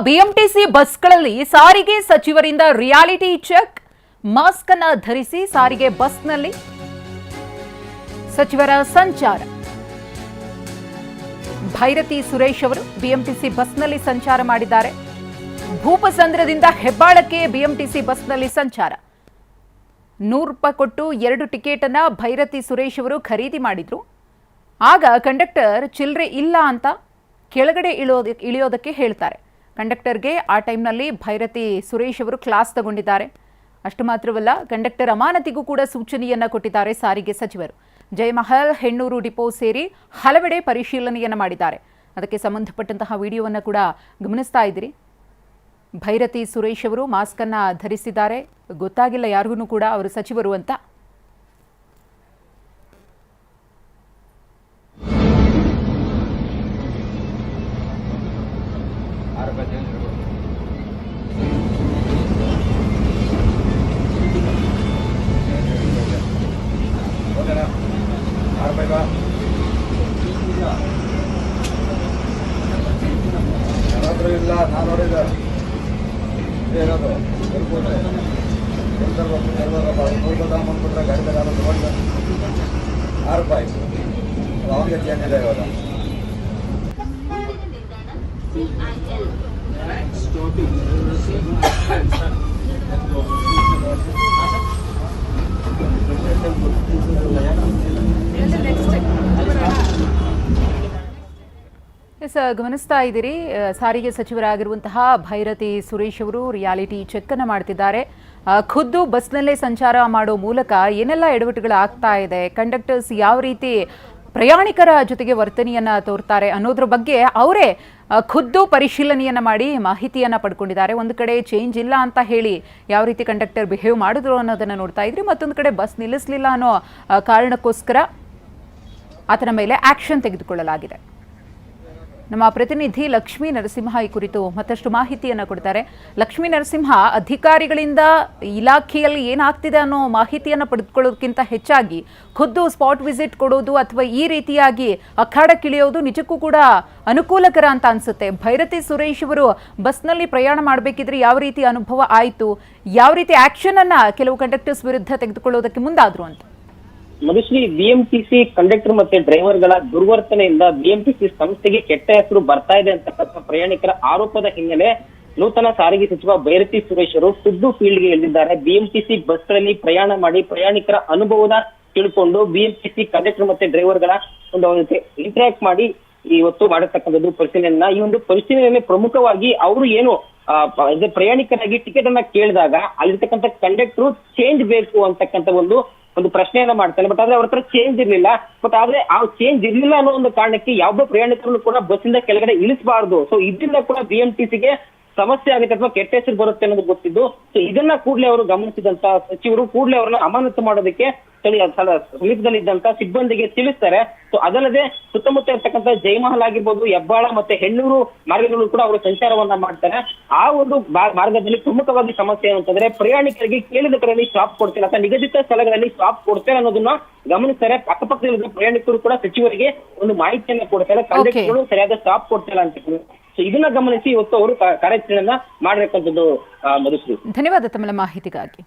BMTC ಬಸ್ಗಳಲ್ಲಿ ಸಾರಿಗೆ ಸಚಿವರಿಂದ ರಿಯಾಲಿಟಿ ಚೆಕ್, ಮಾಸ್ಕ್ ಅನ್ನು ಧರಿಸಿ ಸಾರಿಗೆ ಬಸ್ನಲ್ಲಿ ಸಚಿವರ ಸಂಚಾರ. ಭೈರತಿ ಸುರೇಶ್ ಅವರು ಬಿಎಂಟಿಸಿ ಬಸ್ನಲ್ಲಿ ಸಂಚಾರ ಮಾಡಿದ್ದಾರೆ. ಭೂಪಸಂದ್ರದಿಂದ ಹೆಬ್ಬಾಳಕ್ಕೆ ಬಿಎಂಟಿಸಿ ಬಸ್ನಲ್ಲಿ ಸಂಚಾರ. 100 ರೂಪಾಯಿ ಕೊಟ್ಟು 2 ಟಿಕೆಟ್ ಅನ್ನ ಭೈರತಿ ಸುರೇಶ್ ಅವರು ಖರೀದಿ ಮಾಡಿದ್ರು. ಆಗ ಕಂಡಕ್ಟರ್ ಚಿಲ್ಲರೆ ಇಲ್ಲ ಅಂತ ಕೆಳಗಡೆ ಇಳಿಯೋದಕ್ಕೆ ಹೇಳ್ತಾರೆ. ಕಂಡಕ್ಟರ್ಗೆ ಆ ಟೈಮ್ನಲ್ಲಿ ಭೈರತಿ ಸುರೇಶ್ ಅವರು ಕ್ಲಾಸ್ ತಗೊಂಡಿದ್ದಾರೆ. ಅಷ್ಟು ಮಾತ್ರವಲ್ಲ, ಕಂಡಕ್ಟರ್ ಅಮಾನತಿಗೂ ಕೂಡ ಸೂಚನೆಯನ್ನ ಕೊಟ್ಟಿದ್ದಾರೆ ಸಾರಿಗೆ ಸಚಿವರು. ಜಯಮಹಲ್, ಹೆಣ್ಣೂರು ಡಿಪೋ ಸೇರಿ ಹಲವೆಡೆ ಪರಿಶೀಲನೆಯನ್ನ ಮಾಡಿದ್ದಾರೆ. ಅದಕ್ಕೆ ಸಂಬಂಧಪಟ್ಟಂತಹ ವಿಡಿಯೋವನ್ನು ಕೂಡ ಗಮನಿಸ್ತಾ ಇದ್ದೀರಿ. ಭೈರತಿ ಸುರೇಶ್ ಅವರು ಮಾಸ್ಕ್ ಅನ್ನ ಧರಿಸಿದ್ದಾರೆ. ಗೊತ್ತಾಗಿಲ್ಲ ಯಾರಿಗೂ ಕೂಡ ಅವರು ಸಚಿವರು ಅಂತ. ಗಮನಿಸ್ತಾ ಇದ್ದೀರಿ, ಸಾರಿಗೆ ಸಚಿವರಾಗಿರುವಂತಹ ಭೈರತಿ ಸುರೇಶ್ ಅವರು ರಿಯಾಲಿಟಿ ಚೆಕ್ ಅನ್ನು ಮಾಡ್ತಿದ್ದಾರೆ. ಖುದ್ದು ಬಸ್ನಲ್ಲೇ ಸಂಚಾರ ಮಾಡೋ ಮೂಲಕ ಏನೆಲ್ಲ ಎಡವಟ್ಟುಗಳು ಆಗ್ತಾ ಇದೆ, ಕಂಡಕ್ಟರ್ಸ್ ಯಾವ ರೀತಿ ಪ್ರಯಾಣಿಕರ ಜೊತೆಗೆ ವರ್ತನೆಯನ್ನ ತೋರ್ತಾರೆ ಅನ್ನೋದ್ರ ಬಗ್ಗೆ ಅವರೇ ಖುದ್ದು ಪರಿಶೀಲನೆಯನ್ನ ಮಾಡಿ ಮಾಹಿತಿಯನ್ನ ಪಡ್ಕೊಂಡಿದ್ದಾರೆ. ಒಂದು ಕಡೆ ಚೇಂಜ್ ಇಲ್ಲ ಅಂತ ಹೇಳಿ ಯಾವ ರೀತಿ ಕಂಡಕ್ಟರ್ ಬಿಹೇವ್ ಮಾಡಿದ್ರು ಅನ್ನೋದನ್ನ ನೋಡ್ತಾ ಇದ್ರಿ. ಮತ್ತೊಂದು ಕಡೆ ಬಸ್ ನಿಲ್ಲಿಸಲಿಲ್ಲ ಅನ್ನೋ ಕಾರಣಕ್ಕೋಸ್ಕರ ಆತನ ಮೇಲೆ ಆಕ್ಷನ್ ತೆಗೆದುಕೊಳ್ಳಲಾಗಿದೆ. ನಮ್ಮ ಪ್ರತಿನಿಧಿ ಲಕ್ಷ್ಮೀ ನರಸಿಂಹ ಈ ಕುರಿತು ಮತ್ತಷ್ಟು ಮಾಹಿತಿಯನ್ನು ಕೊಡ್ತಾರೆ. ಲಕ್ಷ್ಮೀ ನರಸಿಂಹ, ಅಧಿಕಾರಿಗಳಿಂದ ಇಲಾಖೆಯಲ್ಲಿ ಏನಾಗ್ತಿದೆ ಅನ್ನೋ ಮಾಹಿತಿಯನ್ನು ಪಡೆದುಕೊಳ್ಳೋದಕ್ಕಿಂತ ಹೆಚ್ಚಾಗಿ ಖುದ್ದು ಸ್ಪಾಟ್ ವಿಸಿಟ್ ಕೊಡೋದು ಅಥವಾ ಈ ರೀತಿಯಾಗಿ ಅಖಾಡಕ್ಕಿಳಿಯೋದು ನಿಜಕ್ಕೂ ಕೂಡ ಅನುಕೂಲಕರ ಅಂತ ಅನ್ಸುತ್ತೆ. ಭೈರತಿ ಸುರೇಶ್ ಅವರು ಬಸ್ನಲ್ಲಿ ಪ್ರಯಾಣ ಮಾಡಬೇಕಿದ್ರೆ ಯಾವ ರೀತಿ ಅನುಭವ ಆಯಿತು, ಯಾವ ರೀತಿ ಆಕ್ಷನ್ ಅನ್ನ ಕೆಲವು ಕಂಡಕ್ಟರ್ಸ್ ವಿರುದ್ಧ ತೆಗೆದುಕೊಳ್ಳೋದಕ್ಕೆ ಮುಂದಾದ್ರು ಅಂತ? ಮಧುಶ್ರೀ, ಬಿಎಂಟಿಸಿ ಕಂಡಕ್ಟರ್ ಮತ್ತೆ ಡ್ರೈವರ್ಗಳ ದುರ್ವರ್ತನೆಯಿಂದ ಬಿಎಂಟಿಸಿ ಸಂಸ್ಥೆಗೆ ಕೆಟ್ಟ ಹೆಸರು ಬರ್ತಾ ಇದೆ ಅಂತಕ್ಕಂಥ ಪ್ರಯಾಣಿಕರ ಆರೋಪದ ಹಿನ್ನೆಲೆ ನೂತನ ಸಾರಿಗೆ ಸಚಿವ ಭೈರತಿ ಸುರೇಶ್ ಅವರು ಖುದ್ದು ಫೀಲ್ಡ್ಗೆ ಇಳಿದಿದ್ದಾರೆ. ಬಿಎಂಟಿಸಿ ಬಸ್ಗಳಲ್ಲಿ ಪ್ರಯಾಣ ಮಾಡಿ ಪ್ರಯಾಣಿಕರ ಅನುಭವದ ತಿಳ್ಕೊಂಡು ಬಿಎಂಟಿಸಿ ಕಂಡಕ್ಟರ್ ಮತ್ತೆ ಡ್ರೈವರ್ಗಳ ಒಂದು ಇಂಟರಾಕ್ಟ್ ಮಾಡಿ ಇವತ್ತು ಮಾಡಿರ್ತಕ್ಕಂಥದ್ದು ಪರಿಶೀಲನೆಯನ್ನ. ಈ ಒಂದು ಪರಿಶೀಲನೆಯಲ್ಲಿ ಪ್ರಮುಖವಾಗಿ ಅವರು ಏನು ಪ್ರಯಾಣಿಕರಾಗಿ ಟಿಕೆಟ್ ಅನ್ನ ಕೇಳಿದಾಗ ಅಲ್ಲಿರ್ತಕ್ಕಂಥ ಕಂಡಕ್ಟರ್ ಚೇಂಜ್ ಬೇಕು ಅಂತಕ್ಕಂಥ ಒಂದು ಪ್ರಶ್ನೆಯನ್ನ ಮಾಡ್ತಾನೆ. ಬಟ್ ಆದ್ರೆ ಅವ್ರ ಹತ್ರ ಚೇಂಜ್ ಇರ್ಲಿಲ್ಲ. ಬಟ್ ಆದ್ರೆ ಆ ಚೇಂಜ್ ಇರ್ಲಿಲ್ಲ ಅನ್ನೋ ಒಂದು ಕಾರಣಕ್ಕೆ ಯಾವುದೇ ಪ್ರಯಾಣಿಕರನ್ನು ಕೂಡ ಬಸ್ಸಿಂದ ಕೆಳಗಡೆ ಇಳಿಸಬಾರದು. ಸೊ ಇದರಿಂದ ಕೂಡ ಬಿಎಂಟಿಸಿಗೆ ಸಮಸ್ಯೆ ಆಗುತ್ತೆ ಅಥವಾ ಕೆಟ್ಟ ಹೆಸರು ಬರುತ್ತೆ ಅನ್ನೋದು ಗೊತ್ತಿದ್ದು, ಸೊ ಇದನ್ನ ಕೂಡಲೇ ಅವರು ಗಮನಿಸಿದಂತ ಸಚಿವರು ಕೂಡಲೇ ಅವರನ್ನ ಅಮಾನತು ಮಾಡೋದಕ್ಕೆ ಸಮೀಪದಲ್ಲಿದ್ದಂತ ಸಿಬ್ಬಂದಿಗೆ ತಿಳಿಸ್ತಾರೆ. ಸೊ ಅದಲ್ಲದೆ ಸುತ್ತಮುತ್ತ ಇರ್ತಕ್ಕಂಥ ಜಯಮಹಲ್ ಆಗಿರ್ಬೋದು, ಹೆಬ್ಬಾಳ ಮತ್ತೆ ಹೆಣ್ಣೂರು ಮಾರ್ಗಗಳು ಕೂಡ ಅವರು ಸಂಚಾರವನ್ನ ಮಾಡ್ತಾರೆ. ಆ ಒಂದು ಮಾರ್ಗದಲ್ಲಿ ಪ್ರಮುಖವಾಗಿ ಸಮಸ್ಯೆ ಏನಂತಂದ್ರೆ ಪ್ರಯಾಣಿಕರಿಗೆ ಕೇಳಿದ ಕಡೆಯಲ್ಲಿ ಸ್ಟಾಪ್ ಕೊಡ್ತಾರೆ ಅಥವಾ ನಿಗದಿತ ಸ್ಥಳಗಳಲ್ಲಿ ಸ್ಟಾಪ್ ಕೊಡ್ತಾರೆ ಅನ್ನೋದನ್ನ ಗಮನಿಸ್ತಾರೆ. ಅಕ್ಕಪಕ್ಕದಲ್ಲಿದ್ದ ಪ್ರಯಾಣಿಕರು ಕೂಡ ಸಚಿವರಿಗೆ ಒಂದು ಮಾಹಿತಿಯನ್ನ ಕೊಡ್ತಾರೆ, ಕಂಡಕ್ಟರ್ಗಳು ಸರಿಯಾದ ಸ್ಟಾಪ್ ಕೊಡ್ತಿಲ್ಲ ಅಂತ. ಸೊ ಇದನ್ನ ಗಮನಿಸಿ ಇವತ್ತು ಅವರು ಕಾರ್ಯಾಚರಣೆಯನ್ನ ಮಾಡಿರ್ತಕ್ಕಂಥದ್ದು. ಮಧುಶ್ರೀ, ಧನ್ಯವಾದ ತಮ್ಮ ಮಾಹಿತಿಗಾಗಿ.